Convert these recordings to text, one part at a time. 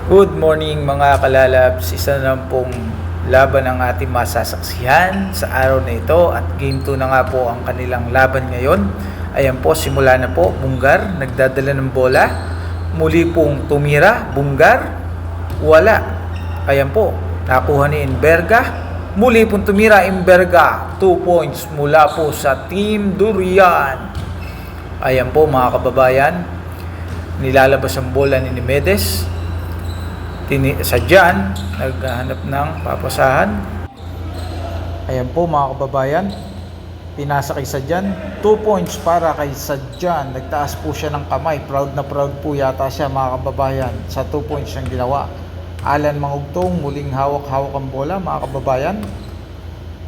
Good morning mga kalalabs, isa na pong laban ang ating masasaksihan sa araw na ito at game 2 na nga po ang kanilang laban ngayon. Ayan po, simula na po, Bunggar nagdadala ng bola, muli pong tumira, Bunggar, wala. Ayan po, nakuha ni Inverga, muli pong tumira Inverga, 2 points mula po sa Team Durian. Ayan po mga kababayan, nilalabas ang bola ni Nimedes. Sadyan, naghahanap ng papasahan. Ayan po mga kababayan, pinasa kay Sadyan, 2 points para kay Sadyan. Nagtaas po siya ng kamay, proud na proud po yata siya mga kababayan sa 2 points siyang ginawa. Alan Mangugtong muling hawak-hawak ang bola mga kababayan.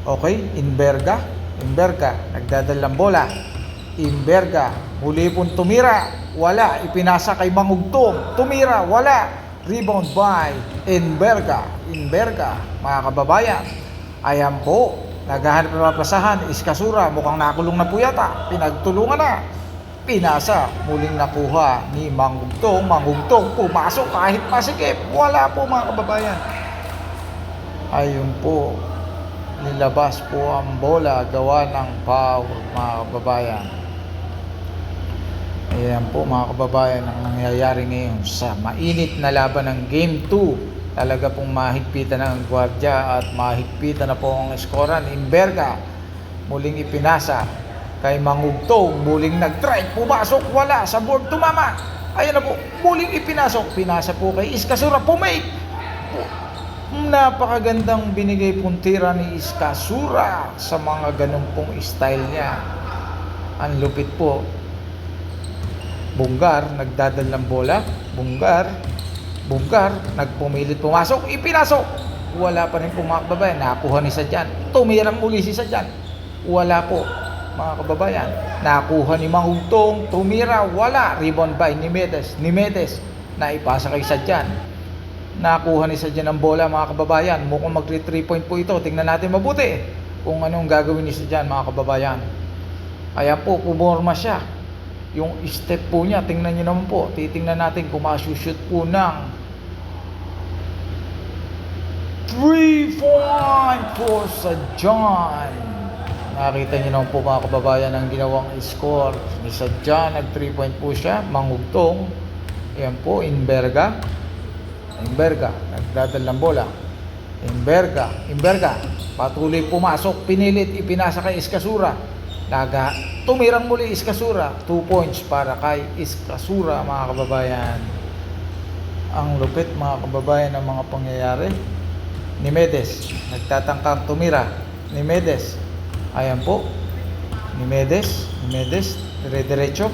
Okay, Inverga, nagdadalang bola. Inverga, muli pong tumira, wala. Ipinasa kay Mangugtong, tumira, wala. Rebound by Inverga, mga kababayan. Ayan po, naghahanap ng papasahan. Iskasura, mukhang nakulong na po yata. Pinagtulungan na. Pinasa, muling nakuha ni Mangugtong, pumasok kahit masikip. Wala po mga kababayan. Ayun po, nilabas po ang bola, gawa ng foul mga kababayan. Ayan po mga kababayan ang nangyayari ngayon sa mainit na laban ng Game 2. Talaga pong mahigpitan ang gwardiya at mahigpitan na po ang skoran. Inverga muling ipinasa kay Mangugtong, muling nag-try, pumasok, wala sa board, tumama. Ayan na po, muling ipinasok, pinasa po kay Iskasura, pumake. Napakagandang binigay pong tira ni Iskasura sa mga ganun pong style niya. Ang lupit po. Bunggar, nagdadal ng bola. Bunggar, nagpumilit pumasok, ipinasok. Wala pa rin po mga kababayan. Nakuha ni Sadyan. Tumirang muli si Sadyan. Wala po mga kababayan. Nakuha ni Mangugtong, tumira, wala. Rebound by Nimedes, na ipasa kay Sadyan. Nakuha ni Sadyan ang bola mga kababayan. Mukhang mag-3 point po ito. Tingnan natin mabuti kung anong gagawin ni Sadyan mga kababayan. Kaya po, pumorma siya. Yung step po niya, tingnan nyo naman po. Titingnan natin kung masushoot po ng 3 point po sa John. Nakita nyo naman po mga kababayan ang ginawang score ni Sadyan. Nag 3 point po siya. Mangugtong. Ayan po, Inverga, nagdadal ng bola. Inverga, patuloy pumasok, pinilit, ipinasa kay Iskasura. Tumirang muli Iskasura, 2 points para kay Iskasura mga kababayan. Ang lupit mga kababayan ng mga pangyayari. Nimedes, nagtatangkang tumira. Nimedes, ayan po. Nimedes, dire-diretso.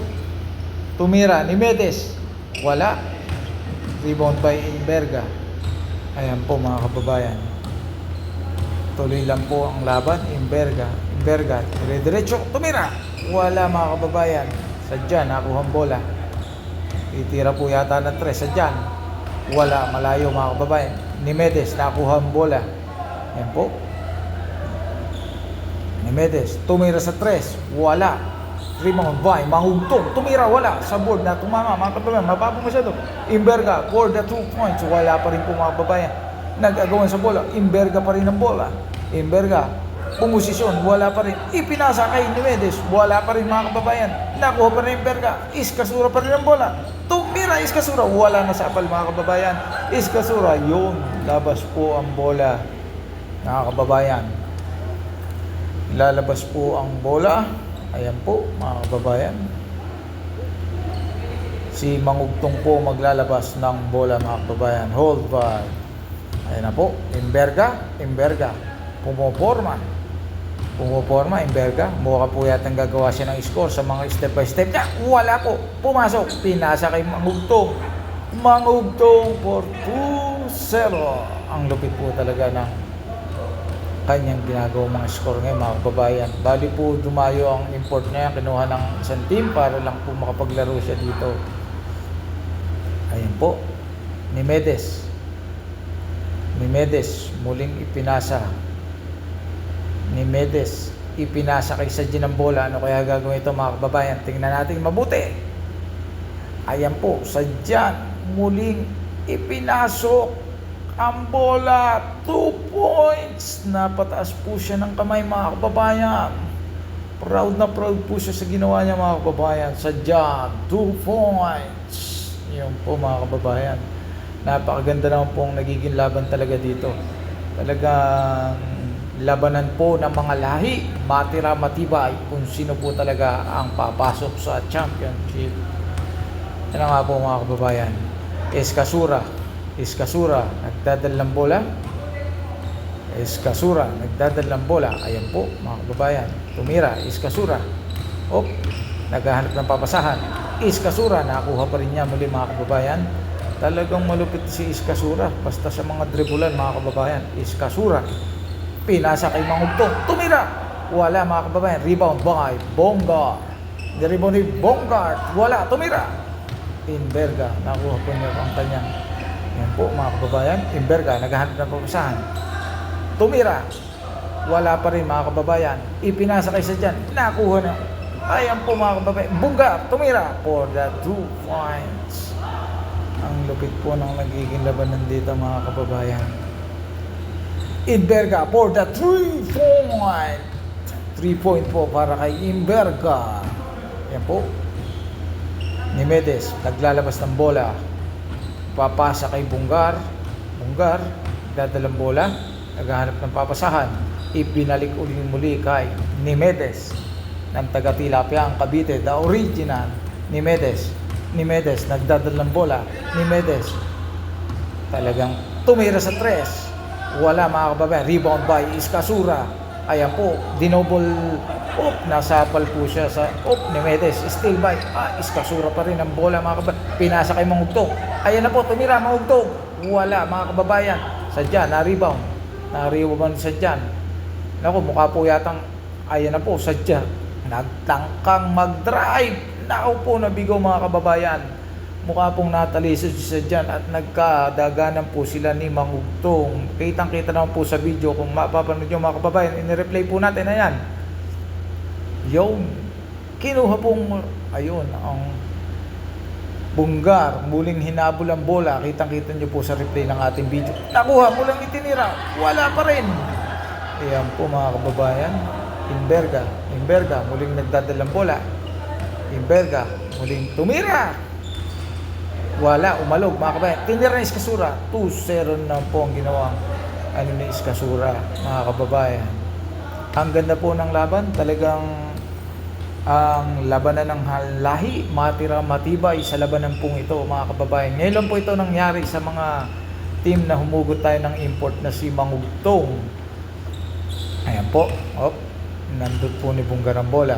Tumira, Nimedes, wala. Rebound by Inverga. Ayan po mga kababayan. Tuloy lang po ang laban. Inverga, dire-diretso, tumira. Wala mga kababayan. Sadyan, nakuha ang bola. Itira po yata ng 3. Sadyan, wala, malayo mga kababayan. Nimedes, nakuha ang bola. Ayan po. Nimedes, tumira sa 3. Wala. Rebound by Mangugtong, tumira, wala. Sa board na tumama mga kababayan. Mababa masyado. Inverga, for the 2 points. Wala pa rin po mga kababayan. Nag-agawan sa bola. Inverga pa rin ang bola. Inverga, pumosisyon, wala pa rin. Ipinasa kay Nimedes, wala pa rin mga kababayan. Nakuha pa rin Inverga. Iskasura pa rin ang bola. Tumira Iskasura, wala na sa apal mga kababayan. Iskasura, yun, labas po ang bola mga kababayan. Lalabas po ang bola. Ayan po mga kababayan. Si Mangugtong po maglalabas ng bola mga kababayan. Hold by. Ayan na po, Inverga, pumoporma, Inverga. Mukha po yatang gagawa siya ng score sa mga step by step niya. Wala po, pumasok, pinasa kay Mangugtong for 2-0. Ang lupit po talaga ng kanyang ginagawa mga score ngayon mga kababayan. Bali po dumayo ang import niya, kinuha ng isang team para lang po makapaglaro siya dito. Ayan po, Nimedes, muling ipinasa. Kay Sadyan ng bola. Ano kaya gagawin ito mga kababayan? Tingnan natin mabuti. Ayan po, Sadyan muling Ipinasok ang bola. 2 points. Napataas po siya ng kamay, mga kababayan. Proud na proud po siya sa ginawa niya, mga kababayan. Sadya, 2 points. Yun po, mga kababayan. Napakaganda naman po ang nagiging laban talaga dito. Talagang labanan po ng mga lahi, matira matibay kung sino po talaga ang papasok sa championship. Yan nga po, mga kababayan. Escasura, nagdadalang bola. Escasura, nagdadalang bola. Ayan po, mga kababayan. Tumira, Escasura. Naghahanap ng papasahan. Escasura, nakuha pa rin niya muli, mga kababayan. Talagang malupit si Escasura. Basta sa mga dribulan, mga kababayan. Escasura, pinasa kay Mangugtong. Tumira, wala, mga kababayan. Rebound by Bonggar. Rebound ni Bonggar, wala, tumira. Inverga, nakuha po niya ang kanyang. Yan po, mga kababayan. Inverga, naghahanap ng papasahan. Tumira, wala pa rin, mga kababayan. Ipinasa kay Sadyan, nakuha na. Ayan po, mga kababayan. Bonggar, tumira for the 2 points. Ang lupit po ng nagiging labanan dito, mga kababayan. Inverga for the 3 point. 3 point po para kay Inverga. Yan po. Nimedes, naglalabas ng bola. Papasa kay Bonggar. Bonggar, nagdadalang bola. Naghahanap ng papasahan. Ipinalik muli kay Nimedes ng taga-Tilapia, ang Cavite, the original Nimedes. Nimedes, nagdadalang bola. Nimedes, talagang tumira sa 3. Wala, mga kababayan. Rebound by Escasura. Ayan po, dinobol. Nasapal po siya sa Nimedes. Still by Escasura pa rin ang bola, mga kababayan. Pinasa kay Mangugtong. Ayan na po, tumira Mangugtong. Wala, mga kababayan. Sadya, na-rebound. Na-rebound Sadyan. Naku, mukha po yatang, ayan na po, Sadya. Nagtangkang mag-drive. Naku po, nabigaw, mga kababayan. Mukha pong nataliso siya dyan at nagkadaganan po sila ni Mangugtong. Kitang-kita naman po sa video kung mapapanood nyo, mga kababayan. In-replay po natin, ayan. Yung kinuha pong, ayun, ang Bonggar, muling hinabol ang bola. Kitang-kita nyo po sa replay ng ating video. Nakuha, mulang itinira. Wala pa rin. Ayan po, mga kababayan. Inverga, muling nagdadalang bola. Inverga, muling tumira. Wala, umalog, mga kabayan. Tinira ni Escasura. 2-0 na po ang ginawang ni Escasura, mga kababayan. Ang ganda po ng laban. Talagang ang labanan ng lahi, matira matibay sa labanan pong ito, mga kababayan. Ngayon lang po ito nangyari sa mga team na humugot tayo ng import na si Mangugtong. Ayan po. Nandun po ni Bonggar ang bola.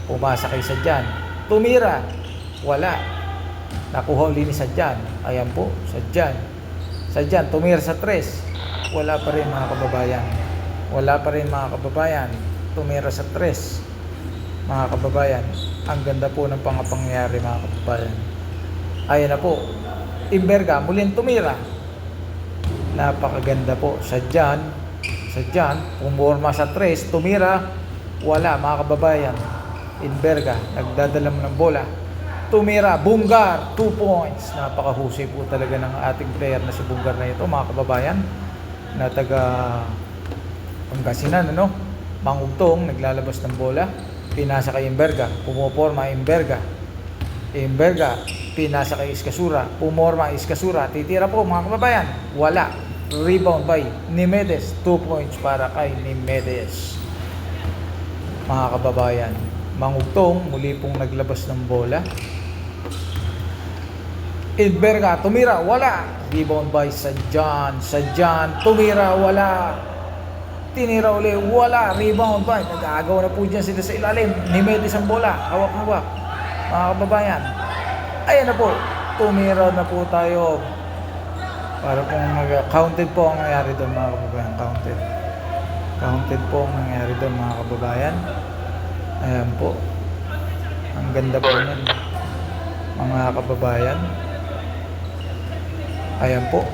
Pumasa kay Sadyan. Tumira. Wala. Nakuha uli ni Sadyan. Ayan po, Sadyan. Sadyan, tumira sa 3. Wala pa rin, mga kababayan. Wala pa rin, mga kababayan. Tumira sa 3. Mga kababayan, ang ganda po ng pangyayari, mga kababayan. Ayan na po. Inverga, muling tumira. Napakaganda po. Sadyan, pumorma sa 3. Tumira. Wala, mga kababayan. Inverga, nagdadalam ng bola. Tumira, Bonggar, 2 points. Napakahusay po talaga ng ating player na si Bonggar na ito, mga kababayan, na taga Pangasinan, ano? Mangugtong, naglalabas ng bola. Pinasa kay Inverga, pumoporma Inverga. Pinasa kay Escasura, pumorma Escasura. Titira po, mga kababayan. Wala. Rebound by Nimedes. 2 points para kay Nimedes. Mga kababayan, Mangugtong, muli pong naglabas ng bola. Inverga, tumira, wala. Rebound by Sadyan, tumira, wala. Tinira uli, wala. Rebound by, nag-aagaw na po dyan sila sa ilalim. Nimedes ang bola, hawak-hawak, mga kababayan. Ayan na po, tumira na po tayo. Para pong counted po ang nangyari doon, mga kababayan. Counted po ang nangyari doon, mga kababayan. Ayan po. Ang ganda po nun, mga kababayan. Ayan po.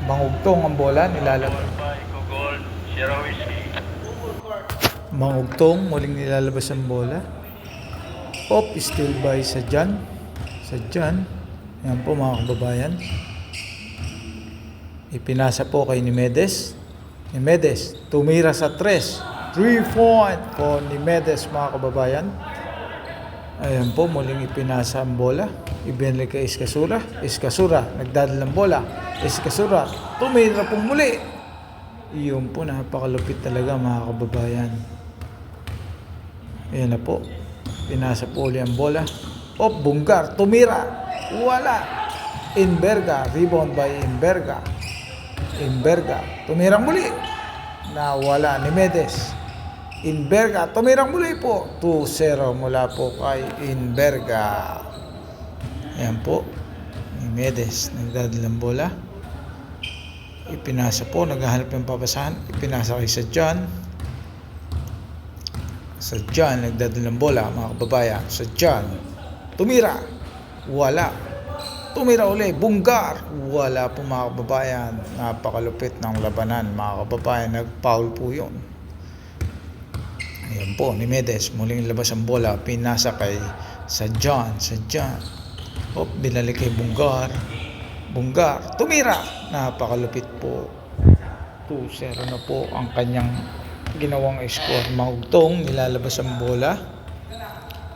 Mangugtong ang bola, nilalabas. Mangugtong, muling nilalabas ang bola. Still by Sadyan. Ayan po, mga kababayan. Ipinasa po kay Nimedes. Nimedes, tumira sa 3. 3-point po Nimedes, mga kababayan. Ayan po, muling ipinasa ang bola. Ibinalik kay Iskasura. Iskasura, nagdadalang bola. Iskasura, tumira pong muli. Iyon po, napakalupit talaga, mga kababayan. Ayan na po. Pinasa po ulit ang bola. Bunggar, tumira. Wala. Inverga, rebound by Inverga. Inverga, tumirang muli. Nawala ni Medes. Inverga, tumirang muli po. 2-0 mula po kay Inverga. Ayan po. Ni Medes, nagdadalang bola. Ipinasa po, naghahanap ng papasahan. Ipinasa kay Sadjan. Sadjan, nagdadalang bola, mga kababayan. Sadjan, tumira. Wala. Tumira uli, Bunggar. Wala po, mga kababayan. Napakalupit ng labanan, mga kababayan. Nag-foul po yun. Ayan po, ni Medes. Muling labas ang bola. Pinasa kay Sadjan. Sadjan. Binalik kay Bunggar. Bunggar. Tumira. Napakalupit po. 2-0 na po ang kanyang ginawang score. Mahugtong, nilalabas ang bola.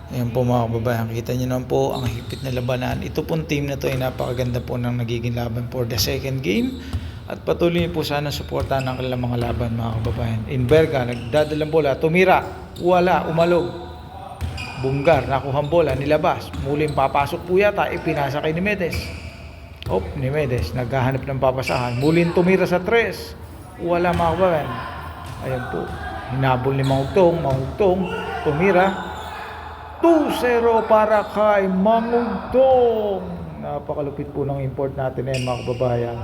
Ayan po, mga kababayan, kita nyo naman po ang higpit na labanan. Ito pong team na to ay napakaganda po ng nagiging laban for the second game. At patuloy niyo po sana suportahan ang kanilang mga laban, mga kababayan. Inverga, nagdadalang bola, tumira, wala, umalog. Bunggar, nakuha ang bola, nilabas. Muling papasok po yata, ipinasa kay Nimedes. Nimedes, naghahanap ng papasahan. Muling tumira sa 3. Wala, mga kababayan. Ayan po, hinabol ni Mahugtong, tumira. 2-0 para kay Mahugtong. Napakalupit po ng import natin ngayon, mga kababayan.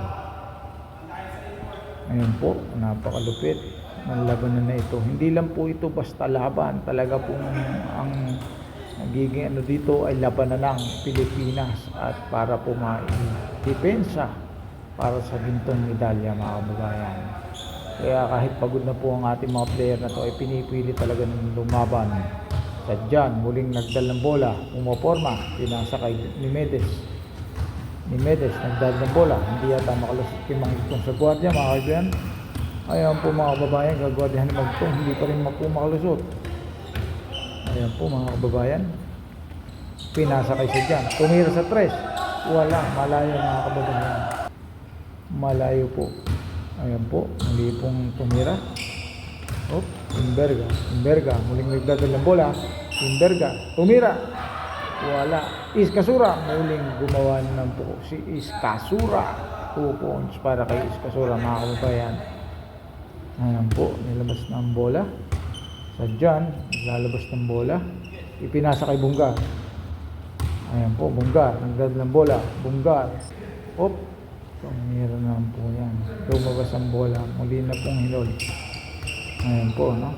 Ayun po, napakalupit ng labanan na ito. Hindi lang po ito basta laban. Talaga pong ang nagiging dito ay labanan ng Pilipinas at para po ma-depensa para sa gintong medalya, mga kababayan. Kaya kahit pagod na po ang ating mga player na ito ay pinipili talaga ng lumaban. Sadjan, muling nagdal ng bola, umaporma, pinasa kay Nimedes. Nimedes, nagdal ng bola, hindi yata makalusot kay Mahugtong sa gwardiya, mga kaibigan. Ayan po, mga kababayan, gagwardiyahan ni Mahugtong, hindi pa rin po makalusot. Ayan po, mga kababayan. Pinasa kay Sadjan, tumira sa 3. Wala, malayo, mga kababayan. Malayo po. Ayan po, hindi pong tumira. Inverga, muling nagdadal ng bola. Inverga, tumira. Wala. Iskasura, muling gumawa ng po si Iskasura. 2 points para kay Iskasura, mga kababayan. Ayan po, nilabas na ang bola. Sadyan, lalabas ng bola. Ipinasa kay Bunggar. Ayan po, Bunggar, nagdadal ng bola. Bunggar. Tumira na po yan. Lumabas ang bola. Muli na pong hinol. Ayan po, no?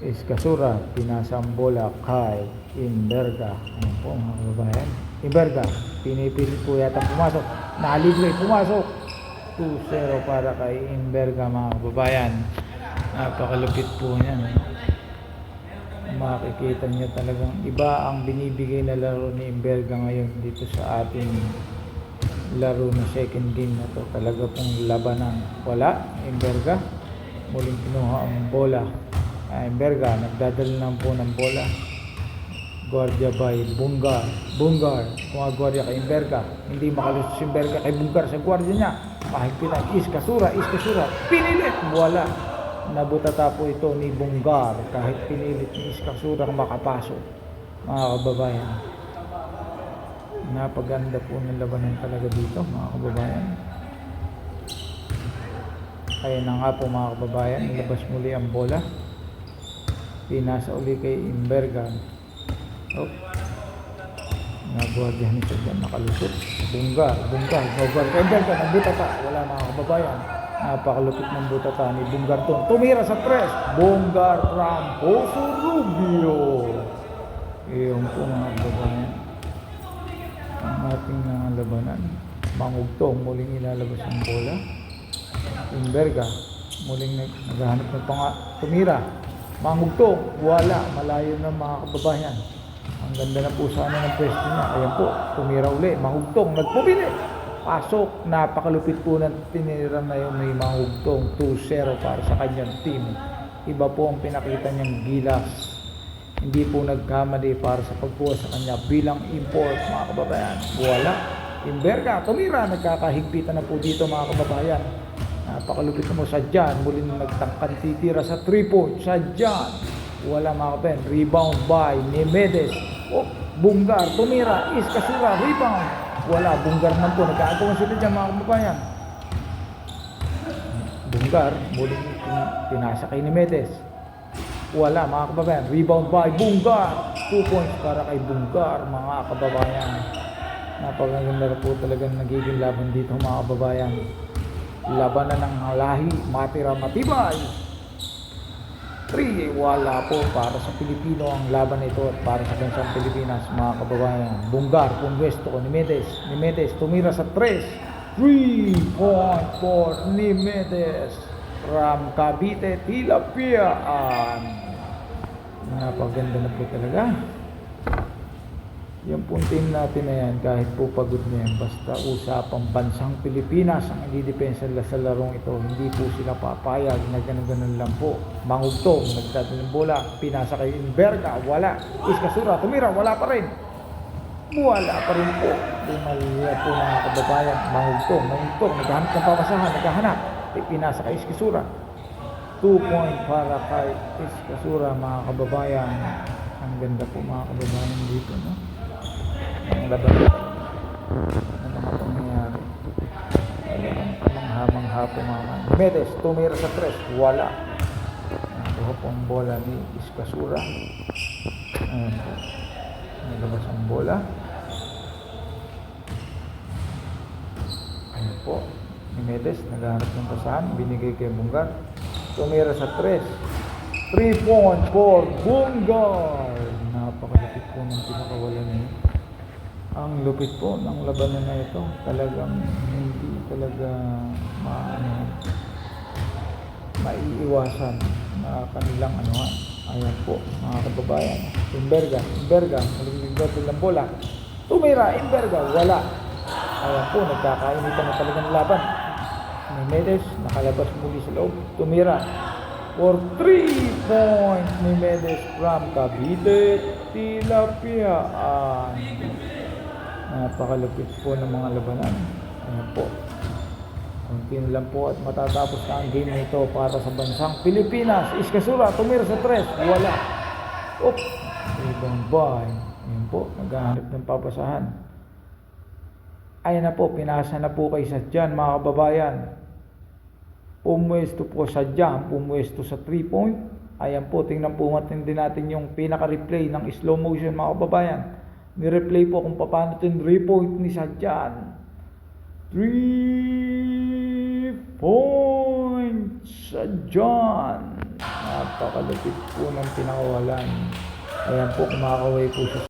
Iskasura, pinasa ang bola kay Inverga. Ayan po, mga kababayan. Inverga, pinipilit po yata pumasok. Nalibre, pumasok. 2-0 para kay Inverga, mga kababayan. Napakalupit po niyan. Makikita niyo talagang iba ang binibigay na laro ni Inverga ngayon dito sa ating laro na second game na to. Talaga pong labanan. Wala, Inverga. Muling kinuha ang bola. Inverga, nagdadala lang po ng bola. Guardia by Bunggar. Bunggar, gwardiya kay Inverga. Hindi makalusot si Inverga kay Bunggar sa gwardiya niya. Mahigpitan, Iskasura. Pinilit, wala. Nabutata po ito ni Bunggar kahit pinilit ni Iskasura makapasok, mga kababayan. Napaganda po ng labanan talaga dito, mga kababayan. Kaya na nga po, mga kababayan, nilabas muli ang bola. Pinasa uli kay Inverga. Nagwardiyahan nito dyan, nakalusot. Bunggar kay Inverga, nagbutata. Wala, mga kababayan. Napakalupit ng butata ni Bunggar to. Tumira sa 3. Bunggar Tramposo Rubio. Iyon po, mga kababayan, ang ating labanan. Mahugtong, muling ilalabas ang bola. Inverga, muling naghahanap ng tumira. Mahugtong, wala, malayo na, mga kababayan. Ang ganda na po sana ng pwesto niya. Ayan po, tumira uli. Mahugtong, nagpubili. Pasok, napakalupit po ng tinira na yung may mahugtong 2-0 para sa kanyang team. Iba po ang pinakita niyang gilas. Hindi po nagkamali para sa pagkuha sa kanya bilang import, mga kababayan. Wala. Imberga, tumira, nagkakahigpitan na po dito, mga kababayan. Napakalupit mo sa Jan, muli na nagtangkan titira sa 3 points sa Jan. Wala, mga kababayan. Rebound by Nimedes. Bunggar, tumira, Iskasura, rebound. Wala, Bunggar na po. Nagkagawa sila dyan, mga kababayan. Bunggar, muling pinasa kay Nimedes. Wala, mga kababayan. Rebound by Bunggar. 2 points para kay Bunggar, mga kababayan. Napakaganda po talagang nagiging laban dito, mga kababayan. Labanan ng lahi, matira matibay. 3, wala po para sa Pilipino ang laban ito at para sa bansang Pilipinas, mga kababayan. Bunggar, pumwesto ko, Nimedes, tumira sa 3. 3-point for Nimedes from Cavite, Tilapiaan. Napaganda na po talaga. Yung pong team natin na yan, kahit po pagod na yan, basta usapang bansang Pilipinas ang ididepensa nila sa larong ito, hindi po sila papayag na ganun-ganun lang po. Mangugtong, nagdadalang bola, pinasa kay Imberga, wala. Iskasura, tumira, wala pa rin. Wala pa rin po. Lumaliya po, mga kababayan. Mangugtong, naghahanap ng papasahan, naghahanap. Pinasa kay Iskasura. 2-point para kay Iskasura, mga kababayan. Ang ganda po, mga kababayan, dito, no? Ang laban ito. Ano mga pangyayari? Mangha po, mga kababayan. Nimedes, tumira sa 3, wala. Nakuha po ang bola ni Iskasura. Ayan po. Nalabas ang bola. Ayan po. Nimedes, naghahanap ng pasahan. Binigay kay Bunggar. Tumira sa 3. 3-point for Bunggar. Napakalupit po ng pinakawalan niya. Ang lupit po ng labanan na ito. Talagang hindi talaga maiiwasan na kanilang anuhan. Ayan po, mga kababayan. Imberga, maligligbatil ng bola. Tumira, Imberga, wala. Ayan po, nagkakainitan na talagang laban. Nimedes, nakalabas muli sa loob. Tumira for 3 points. Nimedes from Cavite, Tilapiaan. Napakalupit po ng mga labanan. Ayan po. Konti lang po at matatapos na ang game nito para sa bansang Pilipinas. Iskasura, tumira sa 3. Wala. Rebound by. Ayan po, naghahanap ng papasahan. Ayan na po, pinasa na po kay Sadjan, mga kababayan. Pumwesto po Sadjan, pumwesto sa 3-point. Ayan po, tingnan po din natin yung pinaka-replay ng slow motion, mga kababayan. Ni-replay po kung paano ito yung 3-point ni Sadjan. 3 points sa John. Napakalupit po ng pinakawalan. Ayan po, kumakaway po siya.